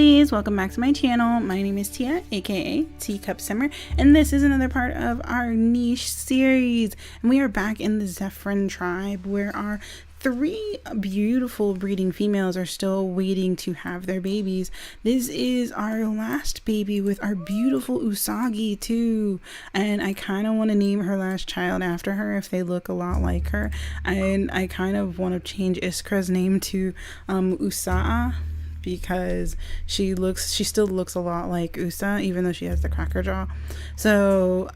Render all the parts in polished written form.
lovelies, welcome back to my channel. My name is Tia, aka Teacup Summer, and this is another part of our niche series. And we are back in the Zephyran Tribe, where our 3 beautiful breeding females are still waiting to have their babies. This is our last baby with our beautiful Usagi too, and I kind of want to name her last child after her if they look a lot like her. And I kind of want to change Iskra's name to Usaa, because she still looks a lot like Usa, even though she has the cracker jaw. So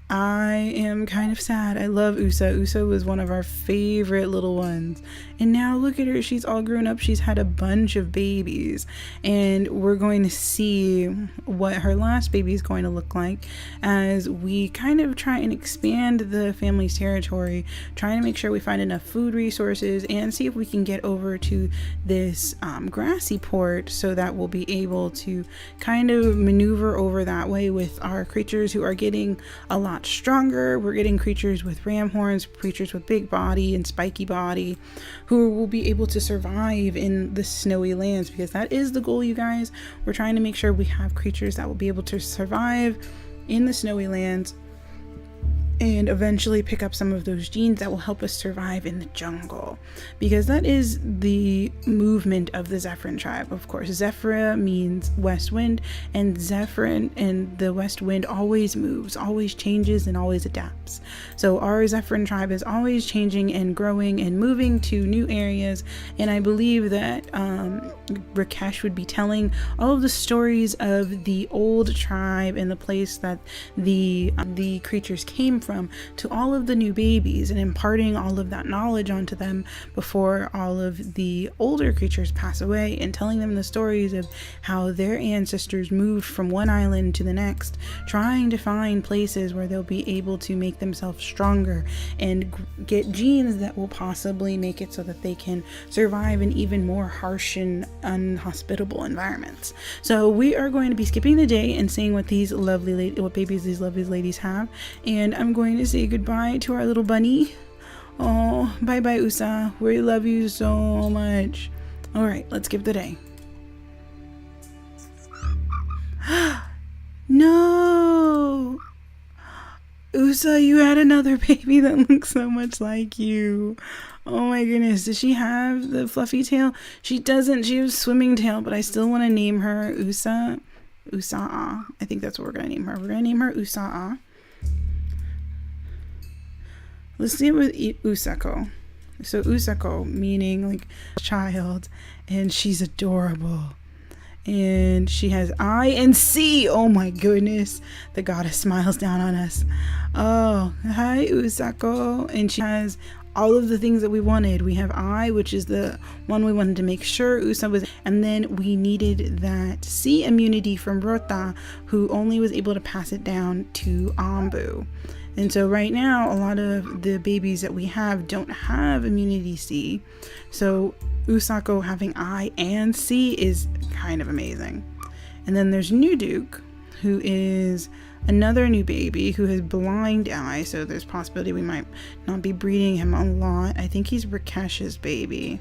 I am kind of sad. I love Usa. Usa was one of our favorite little ones. And now look at her. She's all grown up. She's had a bunch of babies. And we're going to see what her last baby is going to look like as we kind of try and expand the family's territory, trying to make sure we find enough food resources and see if we can get over to this grassy port so that we'll be able to kind of maneuver over that way with our creatures who are getting a lot stronger. We're getting creatures with ram horns, creatures with big body and spiky body, who will be able to survive in the snowy lands, because that is the goal, you guys. We're trying to make sure we have creatures that will be able to survive in the snowy lands and eventually pick up some of those genes that will help us survive in the jungle, because that is the movement of the Zephyran tribe. Of course, Zephyra means west wind, and Zephyran and the west wind always moves, always changes, and always adapts. So our Zephyran tribe is always changing and growing and moving to new areas, and I believe that Rakesh would be telling all of the stories of the old tribe and the place that the creatures came from to all of the new babies, and imparting all of that knowledge onto them before all of the older creatures pass away, and telling them the stories of how their ancestors moved from one island to the next, trying to find places where they'll be able to make themselves stronger and get genes that will possibly make it so that they can survive in even more harsh and unhospitable environments. So we are going to be skipping the day and seeing what these what babies these lovely ladies have, and I'm going to say goodbye to our little bunny. Oh, bye bye Usa, we love you so much. All right, let's skip the day. No, Usa, you had another baby that looks so much like you. Oh my goodness, does she have the fluffy tail? She doesn't. She has swimming tail, but I still want to name her Usaa. I think that's what we're going to name her. We're going to name her Usaa. Let's see it with Usako. So Usako meaning like child, and she's adorable. And she has I and C. Oh my goodness, the goddess smiles down on us. Oh, hi Usako. And she has all of the things that we wanted. We have I, which is the one we wanted to make sure Usa was, and then we needed that C immunity from Rota, who only was able to pass it down to Ambu. And so right now, a lot of the babies that we have don't have immunity C. So Usako having I and C is kind of amazing. And then there's New Duke, who is another new baby who has blind eye. So there's possibility we might not be breeding him a lot. I think he's Rakesh's baby.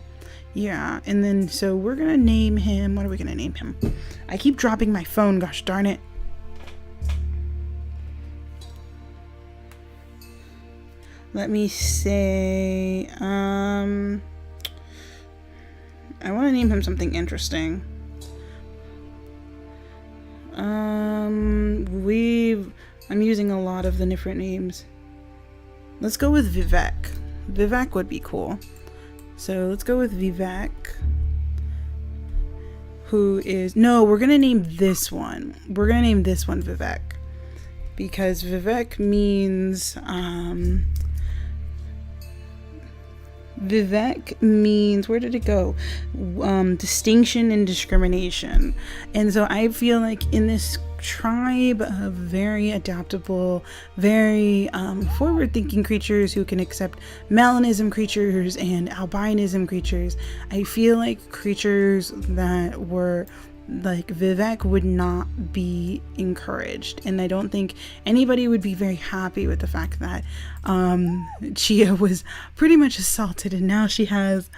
Yeah. And then so we're going to name him. What are we going to name him? I keep dropping my phone. Gosh darn it. Let me say, I want to name him something interesting. I'm using a lot of the different names. Let's go with Vivek. Vivek would be cool. So let's go with Vivek. We're going to name this one. We're going to name this one Vivek. Because Vivek means, where did it go? Distinction and discrimination. And so I feel like in this tribe of very adaptable, very forward-thinking creatures who can accept melanism creatures and albinism creatures, I feel like creatures that were like Vivek would not be encouraged, and I don't think anybody would be very happy with the fact that Chia was pretty much assaulted, and now she has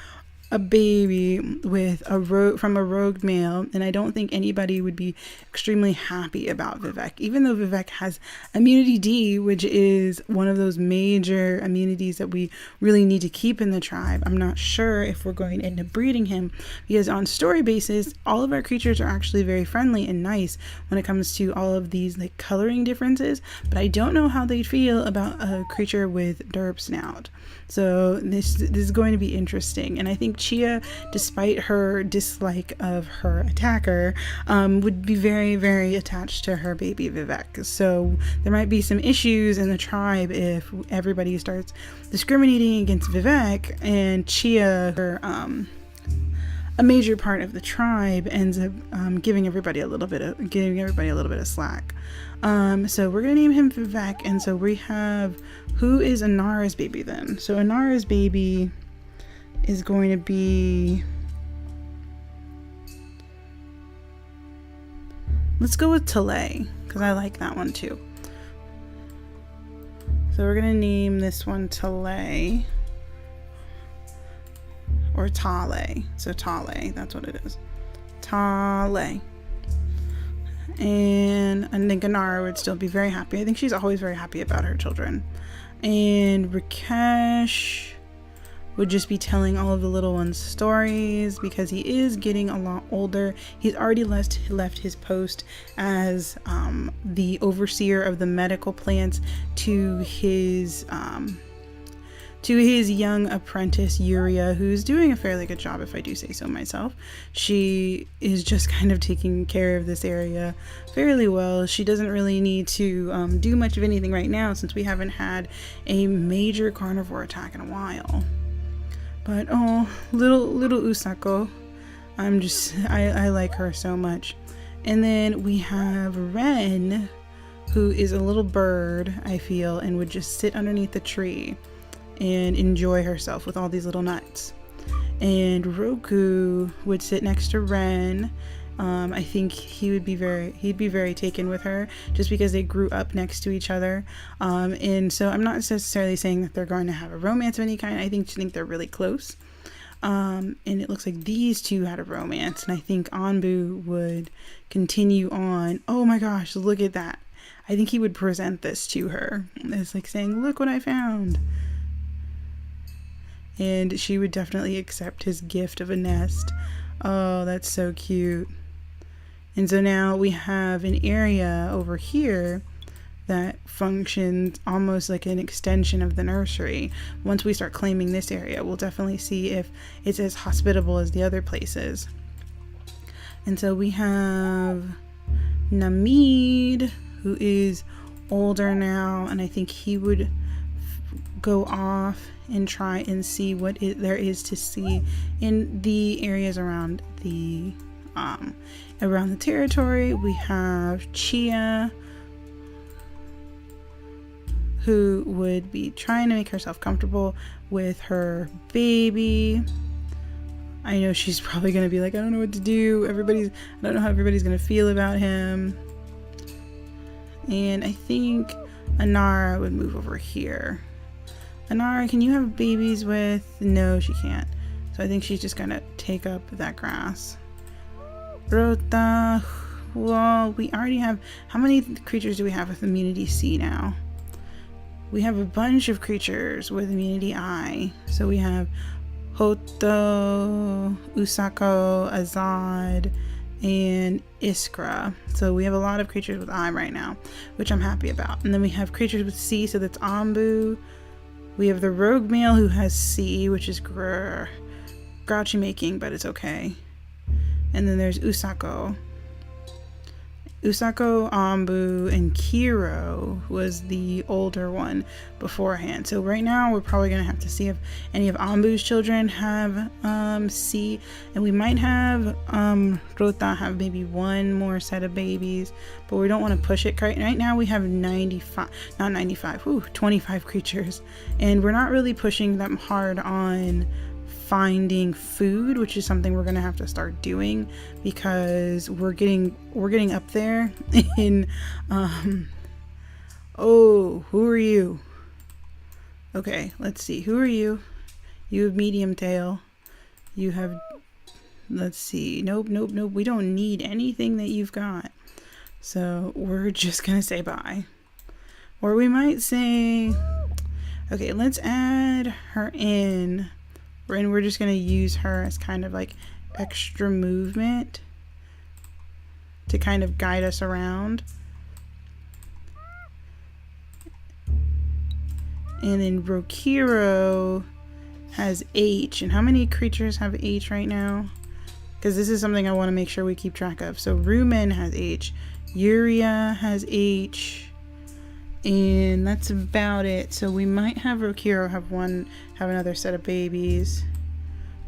a baby with from a rogue male, and I don't think anybody would be extremely happy about Vivek, even though Vivek has immunity D, which is one of those major immunities that we really need to keep in the tribe. I'm not sure if we're going to end up breeding him, because on story basis, all of our creatures are actually very friendly and nice when it comes to all of these like coloring differences, but I don't know how they feel about a creature with derp snout. So this is going to be interesting, and I think Chia, despite her dislike of her attacker, would be very, very attached to her baby Vivek. So there might be some issues in the tribe if everybody starts discriminating against Vivek, and Chia, her, a major part of the tribe, ends up giving everybody a little bit of slack. So we're gonna name him Vivek, and so we have, who is Anara's baby then? So Anara's baby is going to be, let's go with Tale, because I like that one too. So we're gonna name this one Tale, or Tale. So Tale, that's what it is. Tale. And I think Anara would still be very happy. I think she's always very happy about her children. And Rakesh would just be telling all of the little ones stories, because he is getting a lot older. He's already left his post as the overseer of the medical plants to his young apprentice Yuria, who's doing a fairly good job, if I do say so myself. She is just kind of taking care of this area fairly well. She doesn't really need to do much of anything right now, since we haven't had a major carnivore attack in a while. But oh, little Usako, I like her so much. And then we have Ren, who is a little bird, I feel, and would just sit underneath the tree and enjoy herself with all these little nuts. And Roku would sit next to Ren. I think he'd be very taken with her, just because they grew up next to each other. And so I'm not necessarily saying that they're going to have a romance of any kind. I think they're really close. And it looks like these two had a romance, and I think Anbu would continue on. Oh my gosh, look at that. I think he would present this to her. It's like saying, look what I found. And she would definitely accept his gift of a nest. Oh, that's so cute. And so now we have an area over here that functions almost like an extension of the nursery. Once we start claiming this area, we'll definitely see if it's as hospitable as the other places. And so we have Namid, who is older now, and I think he would go off and try and see what there is to see in the areas around the territory. We have Chia, who would be trying to make herself comfortable with her baby. I know she's probably going to be like, I don't know what to do. I don't know how everybody's going to feel about him. And I think Anara would move over here. Anara, can you have babies with? No, she can't. So I think she's just going to take up that grass. Rota, well, we already have, how many creatures do we have with immunity C now? We have a bunch of creatures with immunity I. So we have Hoto, Usako, Azad, and Iskra. So we have a lot of creatures with I right now, which I'm happy about. And then we have creatures with C, so that's Ambu. We have the rogue male who has C, which is grouchy making, but it's okay. And then there's Usako. Usako, Ambu, and Kiro was the older one beforehand. So right now we're probably going to have to see if any of Ambu's children have C. And we might have Rota have maybe one more set of babies, but we don't want to push it. Right now we have 25 creatures. And we're not really pushing them hard on finding food, which is something we're gonna have to start doing, because we're getting up there in oh, who are you? Okay, let's see, who are you? You have medium tail. You have, let's see. Nope. We don't need anything that you've got. So we're just going to say bye. Or we might say, okay, let's add her in. And we're just going to use her as kind of like extra movement to kind of guide us around. And then Rokiro has H. And how many creatures have H right now? Because this is something I want to make sure we keep track of. So Rumen has H. Yuria has H. And that's about it. So we might have Rokiro have another set of babies.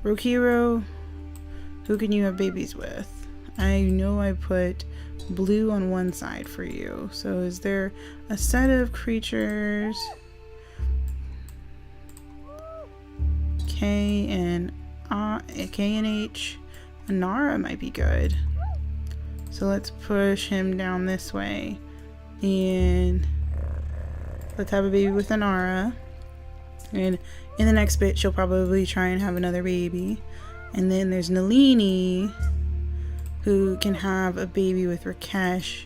Rokiro, who can you have babies with? I know I put blue on one side for you. So is there a set of creatures? K and H. Anara might be good. So let's push him down this way. And let's have a baby with Anara. And in the next bit, she'll probably try and have another baby. And then there's Nalini, who can have a baby with Rakesh.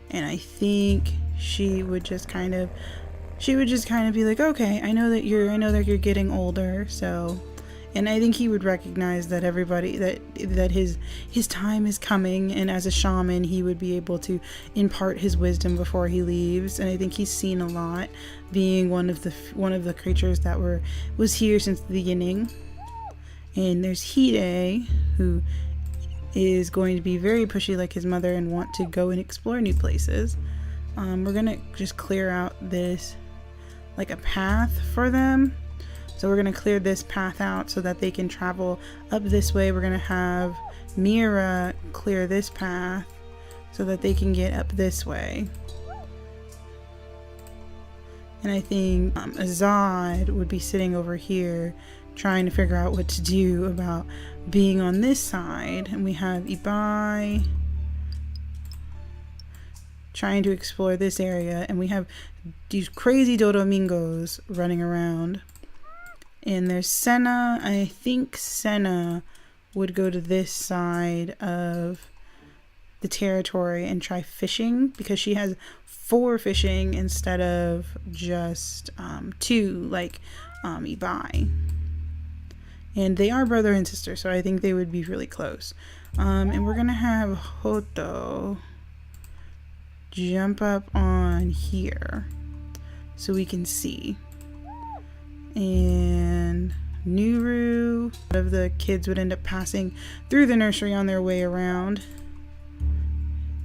And I think she would just kind of be like, okay, I know that you're getting older, so. And I think he would recognize that that his time is coming, and as a shaman he would be able to impart his wisdom before he leaves. And I think he's seen a lot, being one of the creatures that was here since the beginning. And there's Hide, who is going to be very pushy like his mother and want to go and explore new places. We're gonna just clear out this, like a path for them. So we're going to clear this path out so that they can travel up this way. We're going to have Mira clear this path so that they can get up this way. And I think Azad would be sitting over here trying to figure out what to do about being on this side. And we have Ibai trying to explore this area. And we have these crazy Dodoningos running around. And there's Senna. I think Senna would go to this side of the territory and try fishing, because she has 4 fishing instead of just 2 like Ibai. And they are brother and sister, so I think they would be really close. And we're going to have Hoto jump up on here so we can see. And Nuru, a lot of the kids would end up passing through the nursery on their way around.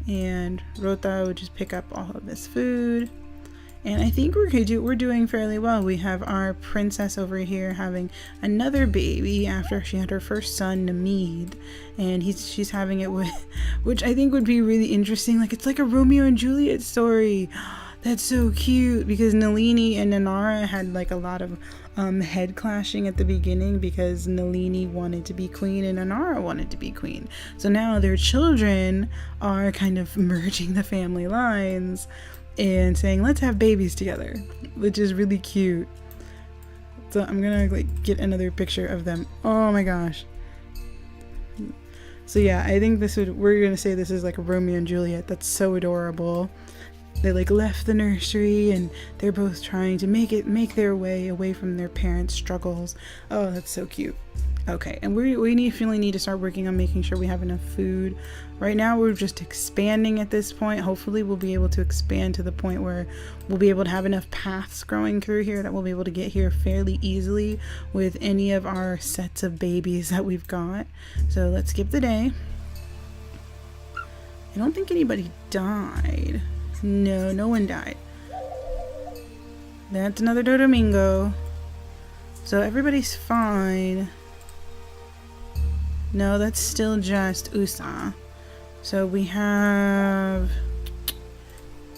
And Rota would just pick up all of this food. And I think we're doing fairly well. We have our princess over here having another baby after she had her first son, Namid. And she's having it with, which I think would be really interesting. Like, it's like a Romeo and Juliet story. That's so cute, because Nalini and Nanara had like a lot of head clashing at the beginning, because Nalini wanted to be queen and Nanara wanted to be queen. So now their children are kind of merging the family lines and saying, let's have babies together, which is really cute. So I'm gonna like get another picture of them. Oh my gosh. So yeah, I think we're gonna say this is like a Romeo and Juliet. That's so adorable. They like left the nursery and they're both trying to make their way away from their parents' struggles. Oh, that's so cute. Okay, and we really need to start working on making sure we have enough food. Right now we're just expanding at this point. Hopefully we'll be able to expand to the point where we'll be able to have enough paths growing through here that we'll be able to get here fairly easily with any of our sets of babies that we've got. So let's skip the day. I don't think anybody died. No one died. That's another Dodomingo. So everybody's fine. No, that's still just Usa. So we have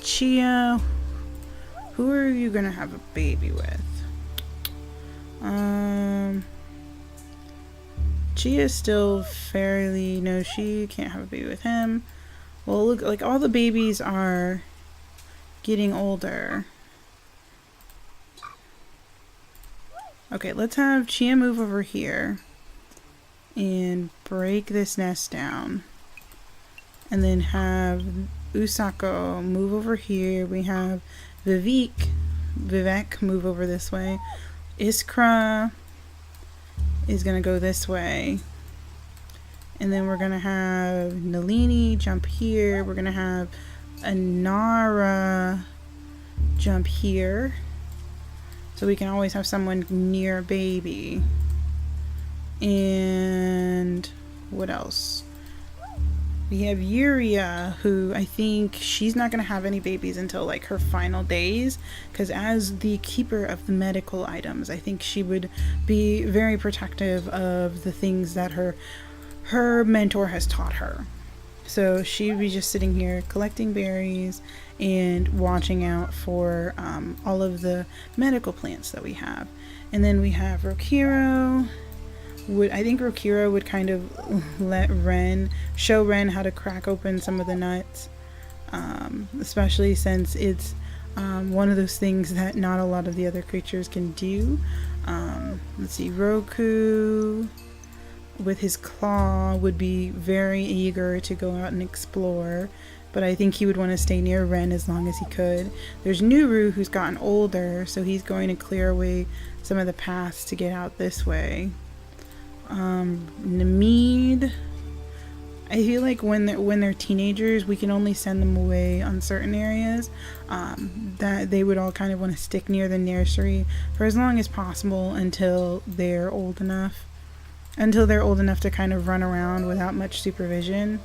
Chia. Who are you gonna have a baby with? Chia's still fairly... No, she can't have a baby with him. Well, look, like all the babies are getting older. Okay, let's have Chia move over here. and break this nest down. And then have Usako move over here. We have Vivek move over this way. Iskra is going to go this way. And then we're going to have Nalini jump here. We're going to have Anara jump here. So we can always have someone near a baby. And what else? We have Yuria, who I think she's not going to have any babies until like her final days, because as the keeper of the medical items, I think she would be very protective of the things that her mentor has taught her. So she would be just sitting here collecting berries and watching out for all of the medical plants that we have. And then we have Rokiro. I think Rokiro would kind of show Ren how to crack open some of the nuts, especially since it's one of those things that not a lot of the other creatures can do. Let's see, Roku with his claw would be very eager to go out and explore, but I think he would want to stay near Ren as long as he could. There's Nuru, who's gotten older, so he's going to clear away some of the paths to get out this way. Namid, I feel like when they're teenagers, we can only send them away on certain areas, that they would all kind of want to stick near the nursery for as long as possible until they're old enough to kind of run around without much supervision.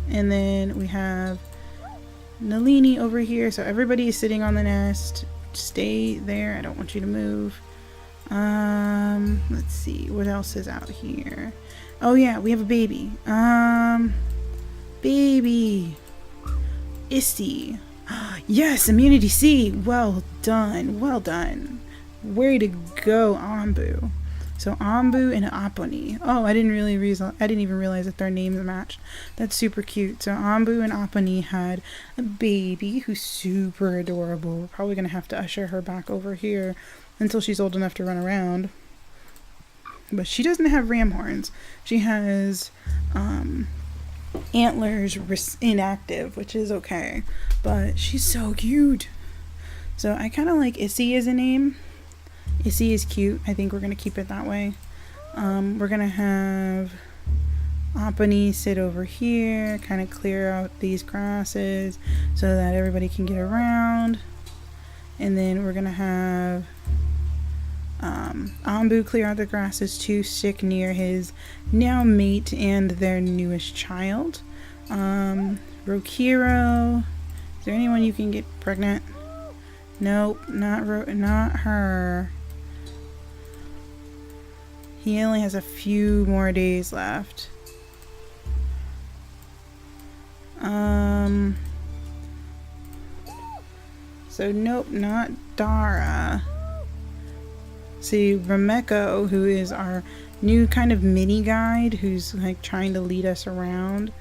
And then we have Nalini over here, so everybody is sitting on the nest. Stay there, I don't want you to move. Let's see, what else is out here? Oh yeah, we have a baby. Baby. Issy. Yes, immunity C. Well done. Well done. Way to go, Ambu. So Ambu and Aponi. Oh, I didn't even realize that their names matched. That's super cute. So Ambu and Aponi had a baby who's super adorable. We're probably gonna have to usher her back over here until she's old enough to run around. But she doesn't have ram horns. She has antlers inactive, which is okay. But she's so cute. So I kind of like Issy as a name. Issy is cute. I think we're going to keep it that way. We're going to have Apani sit over here, kind of clear out these grasses so that everybody can get around. And then we're going to have Ambu clear out the grasses to stick near his now mate and their newest child. Rokiro, is there anyone you can get pregnant? Nope, not her. He only has a few more days left. So nope, not Dara. See, Rameko, who is our new kind of mini guide, who's like trying to lead us around,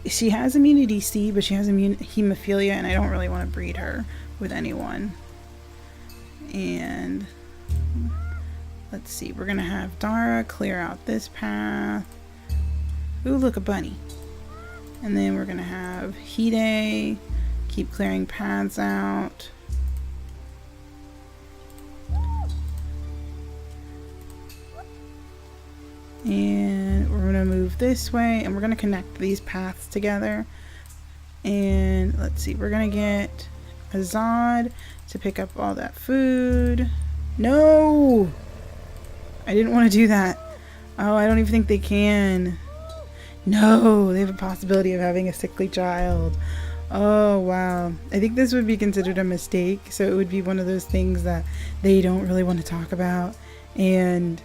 she has immunity C, but she has hemophilia, and I don't really want to breed her with anyone. And let's see, we're gonna have Dara clear out this path. Ooh, look, a bunny. And then we're gonna have Hide keep clearing paths out. And we're gonna move this way, and we're gonna connect these paths together. And let's see, we're gonna get Azad to pick up all that food. No! I didn't want to do that. Oh, I don't even think they can. No, they have a possibility of having a sickly child. Oh, wow. I think this would be considered a mistake, so it would be one of those things that they don't really want to talk about, and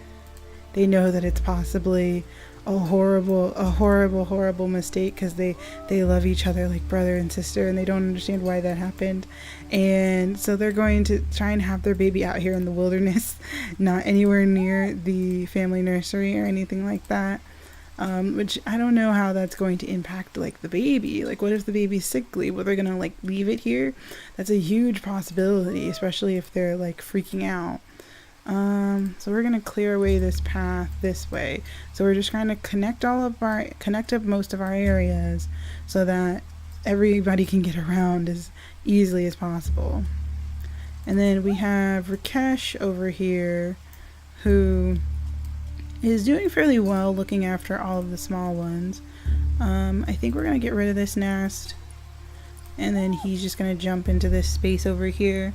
they know that it's possibly a horrible mistake because they love each other like brother and sister, and they don't understand why that happened. And so they're going to try and have their baby out here in the wilderness, not anywhere near the family nursery or anything like that. Which I don't know how that's going to impact like the baby. Like, what if the baby's sickly? Well, they're gonna like leave it here? That's a huge possibility, especially if they're like freaking out. So we're gonna clear away this path this way. So we're just trying to connect up most of our areas so that everybody can get around as easily as possible. And then we have Rakesh over here, who is doing fairly well looking after all of the small ones. I think we're gonna get rid of this nest, and then he's just gonna jump into this space over here.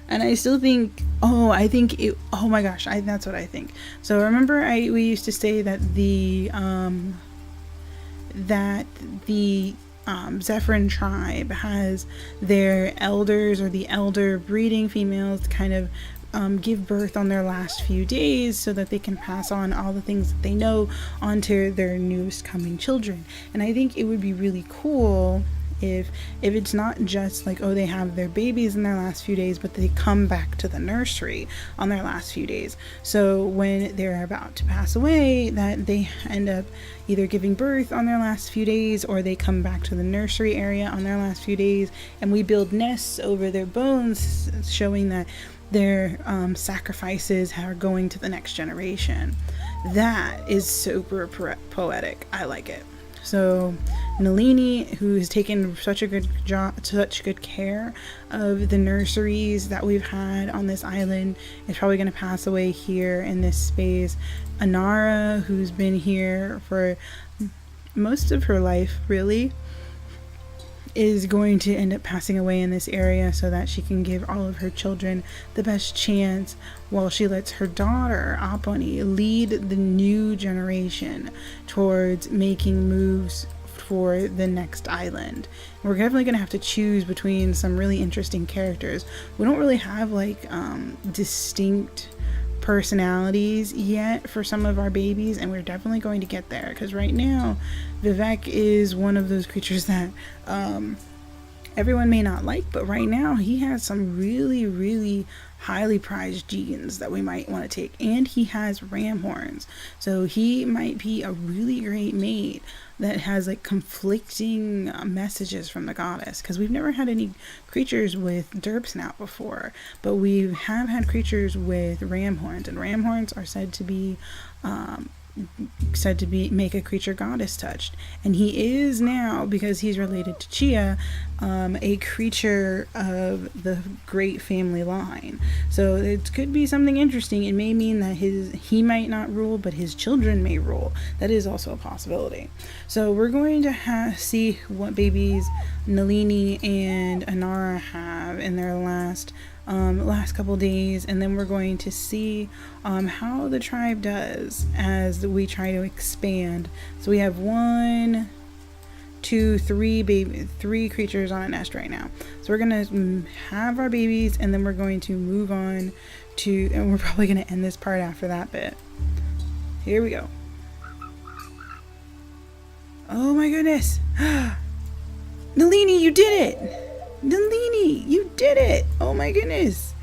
And I still think, oh my gosh, that's what I think. So remember, we used to say that the Zephyran Tribe has their elders, or the elder breeding females, kind of give birth on their last few days so that they can pass on all the things that they know onto their newest coming children. And I think it would be really cool if it's not just like, oh, they have their babies in their last few days, but they come back to the nursery on their last few days. So when they're about to pass away, that they end up either giving birth on their last few days, or they come back to the nursery area on their last few days, and we build nests over their bones, showing that their sacrifices are going to the next generation. That is super poetic. I like it. So Nalini, who has taken such good care of the nurseries that we've had on this island, is probably going to pass away here in this space. Anara, who's been here for most of her life, really, is going to end up passing away in this area so that she can give all of her children the best chance, while she lets her daughter, Apani, lead the new generation towards making moves for the next island. We're definitely going to have to choose between some really interesting characters. We don't really have like distinct personalities yet for some of our babies, and we're definitely going to get there, because right now Vivek is one of those creatures that everyone may not like, but right now he has some really highly prized genes that we might want to take, and he has ram horns, so he might be a really great mate that has like conflicting messages from the goddess, because we've never had any creatures with derp snout before, but we have had creatures with ram horns, and ram horns are said to be make a creature goddess touched, and he is now, because he's related to Chia, a creature of the great family line. So it could be something interesting. It may mean that he might not rule, but his children may rule. That is also a possibility. So we're going to see what babies Nalini and Anara have in their last couple days, and then we're going to see how the tribe does as we try to expand. So we have 1, 2, 3 creatures on a nest right now. So we're gonna have our babies, and then we're going to move on to, and we're probably gonna end this part after that bit. Here we go. Oh my goodness. Nalini, you did it! Nalini, you did it! Oh my goodness.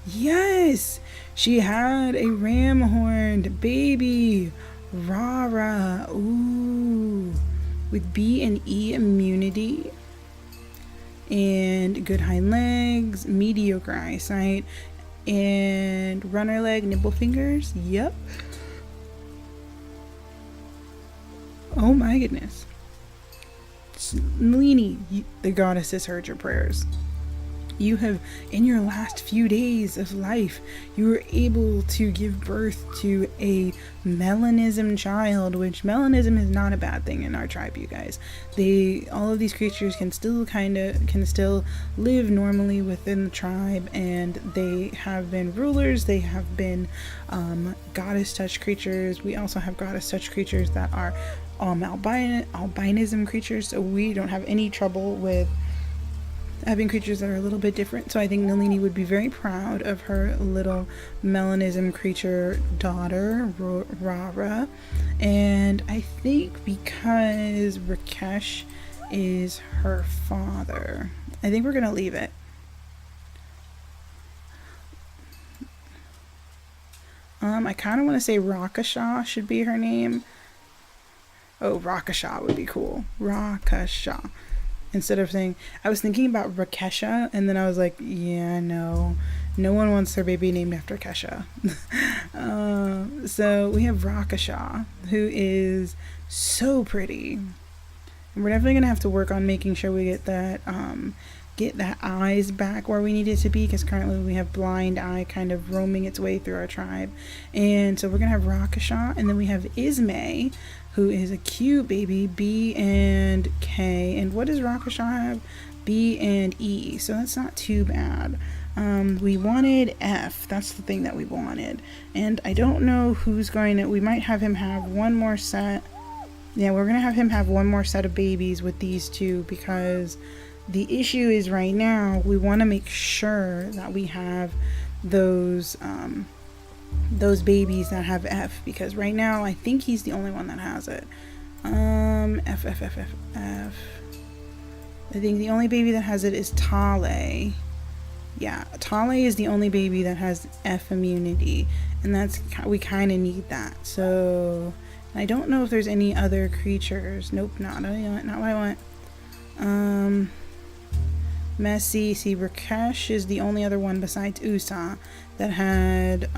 Yes! She had a ram-horned baby. Rara. Ooh. With B and E immunity. And good hind legs. Mediocre eyesight. And runner leg, nibble fingers. Yep. Oh my goodness. Nalini, the goddess has heard your prayers. You have, in your last few days of life, you were able to give birth to a melanism child, which melanism is not a bad thing in our tribe, you guys. All of these creatures can still live normally within the tribe, and they have been rulers. They have been goddess touch creatures. We also have goddess touch creatures that are albinism creatures, so we don't have any trouble with having creatures that are a little bit different. So I think Nalini would be very proud of her little melanism creature daughter, Rara. And I think because Rakesh is her father, I think we're gonna leave it. I kind of want to say Rakasha should be her name. Oh, Rakasha would be cool. Rakasha. Instead of saying, I was thinking about Rakesha, and then I was like, yeah, no, No one wants their baby named after Kesha. So we have Rakasha, who is so pretty. And we're definitely gonna have to work on making sure we get that eyes back where we need it to be, because currently we have blind eye kind of roaming its way through our tribe. And so we're gonna have Rakasha, and then we have Ismay, who is a cute baby, B and K. And what does Rakasha have? B and E, so that's not too bad. We wanted F, that's the thing that we wanted. And I don't know who's going to, we might have him have one more set. Yeah, we're gonna have him have one more set of babies with these two, because the issue is right now we want to make sure that we have those babies that have F, because right now I think he's the only one that has it. F. I think the only baby that has it is Tale. Yeah, Tale is the only baby that has F immunity, and we kind of need that. So I don't know if there's any other creatures. Nope, not what I want. Messi, see, Rakesh is the only other one besides Usa that had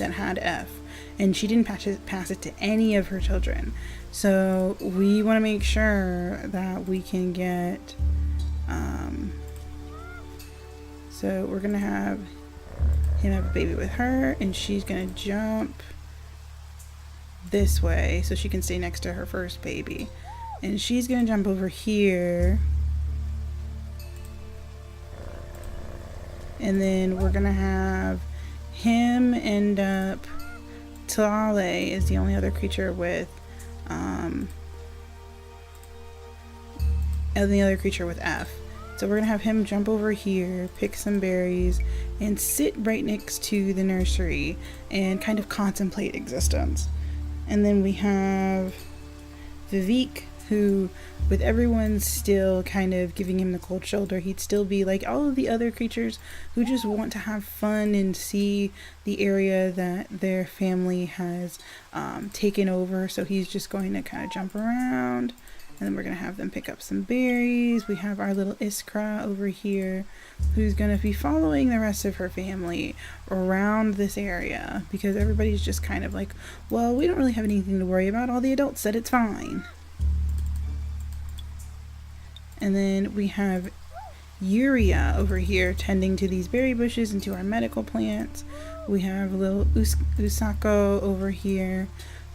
F, and she didn't pass it to any of her children. So we want to make sure that we can get. So we're gonna have him have a baby with her, and she's gonna jump this way so she can stay next to her first baby, and she's gonna jump over here. And then we're gonna have him end up. Tale is the only other creature with F. So we're gonna have him jump over here, pick some berries, and sit right next to the nursery and kind of contemplate existence. And then we have Vivek, who, with everyone still kind of giving him the cold shoulder, he'd still be like all of the other creatures who just want to have fun and see the area that their family has taken over. So he's just going to kind of jump around, and then we're going to have them pick up some berries. We have our little Iskra over here, who's going to be following the rest of her family around this area, because everybody's just kind of like, well, we don't really have anything to worry about. All the adults said it's fine. And then we have Yuria over here tending to these berry bushes and to our medical plants. We have a little Usako over here,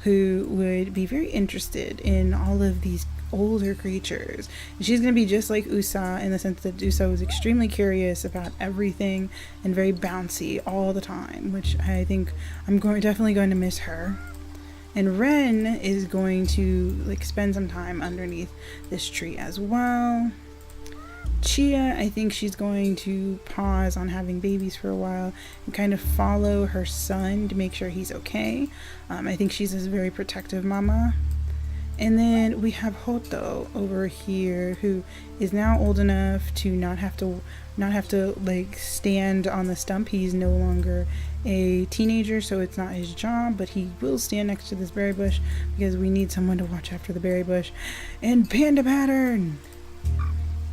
who would be very interested in all of these older creatures. And she's going to be just like Usa, in the sense that Usa was extremely curious about everything and very bouncy all the time, which I think I'm definitely going to miss her. And Ren is going to spend some time underneath this tree as well. Chia, I think she's going to pause on having babies for a while and kind of follow her son to make sure he's okay. I think she's a very protective mama. And then we have Hoto over here, who is now old enough to not have to stand on the stump. He's no longer a teenager, so it's not his job, but he will stand next to this berry bush because we need someone to watch after the berry bush. And Panda Pattern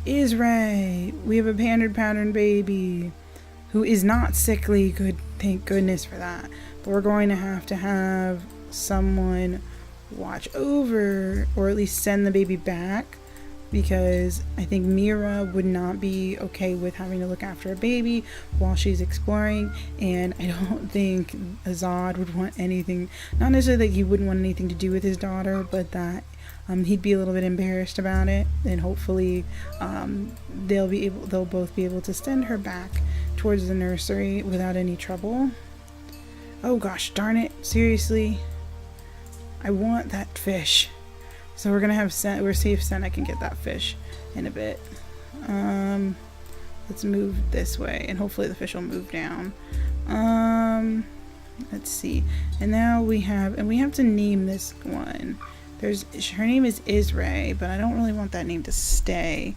is right. We have a Panda Pattern baby who is not sickly. Good, thank goodness for that. But we're going to have someone watch over, or at least send the baby back, because I think Mira would not be okay with having to look after a baby while she's exploring, and I don't think Azad would want anything, not necessarily that he wouldn't want anything to do with his daughter, but that he'd be a little bit embarrassed about it, and hopefully they'll both be able to send her back towards the nursery without any trouble. Oh gosh, darn it, seriously, I want that fish. So we're gonna have we'll see if Senna can get that fish in a bit. Let's move this way, and hopefully the fish will move down. Let's see. And now we have to name this one. Her name is Isray, but I don't really want that name to stay.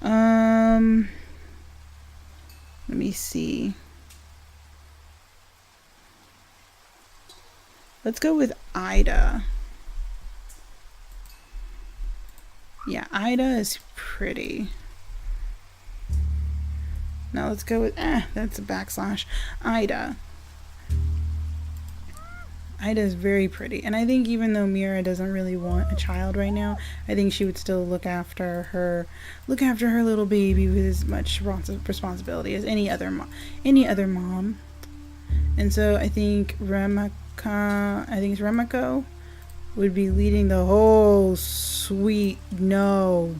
Let me see. Let's go with Ida. Yeah, Ida is pretty. Now let's go with, that's a backslash, Ida. Ida is very pretty, and I think even though Mira doesn't really want a child right now, I think she would still look after her little baby with as much responsibility as any other mom. And so I think Remiko would be leading the whole sweet no.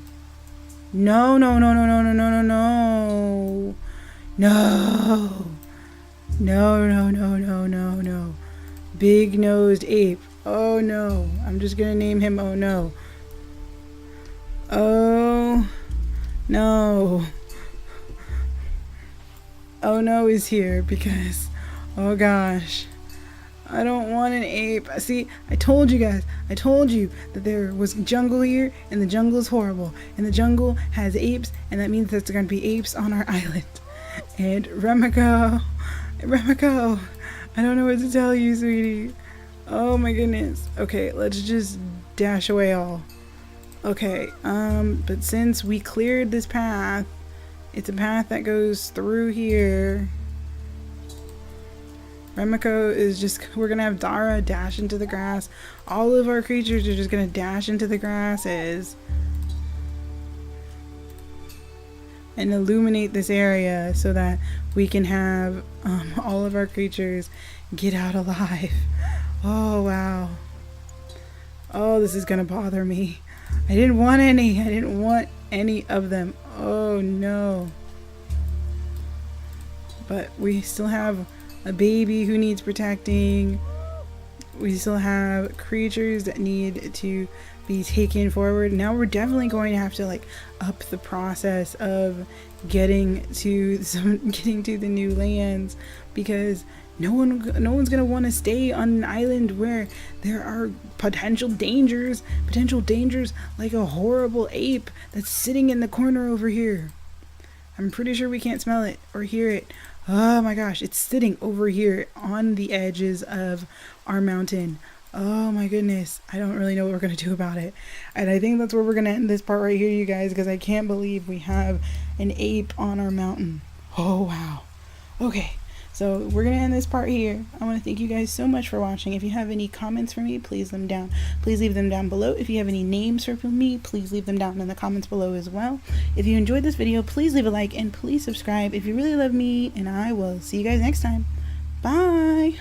Big-nosed ape. Oh no. I'm just gonna name him Oh no. Oh no. Oh no is here because, oh gosh, I don't want an ape. See, I told you guys, I told you that there was jungle here, and the jungle is horrible, and the jungle has apes, and that means there's going to be apes on our island. And Remiko, I don't know what to tell you, sweetie. Oh my goodness. Okay, let's just dash away all. Okay, but since we cleared this path, it's a path that goes through here. Remiko is just, we're gonna have Dara dash into the grass. All of our creatures are just gonna dash into the grasses and illuminate this area so that we can have all of our creatures get out alive. Oh wow. Oh, this is gonna bother me. I didn't want any of them. Oh no. But we still have a baby who needs protecting. We still have creatures that need to be taken forward. Now we're definitely going to have to like up the process of getting to the new lands, because no one's gonna want to stay on an island where there are potential dangers like a horrible ape that's sitting in the corner over here. I'm pretty sure we can't smell it or hear it. Oh my gosh, it's sitting over here on the edges of our mountain. Oh my goodness, I don't really know what we're going to do about it. And I think that's where we're going to end this part right here, you guys, because I can't believe we have an ape on our mountain. Oh wow. Okay, so we're going to end this part here. I want to thank you guys so much for watching. If you have any comments for me, please leave them down below. If you have any names for me, please leave them down in the comments below as well. If you enjoyed this video, please leave a like and please subscribe if you really love me, and I will see you guys next time. Bye.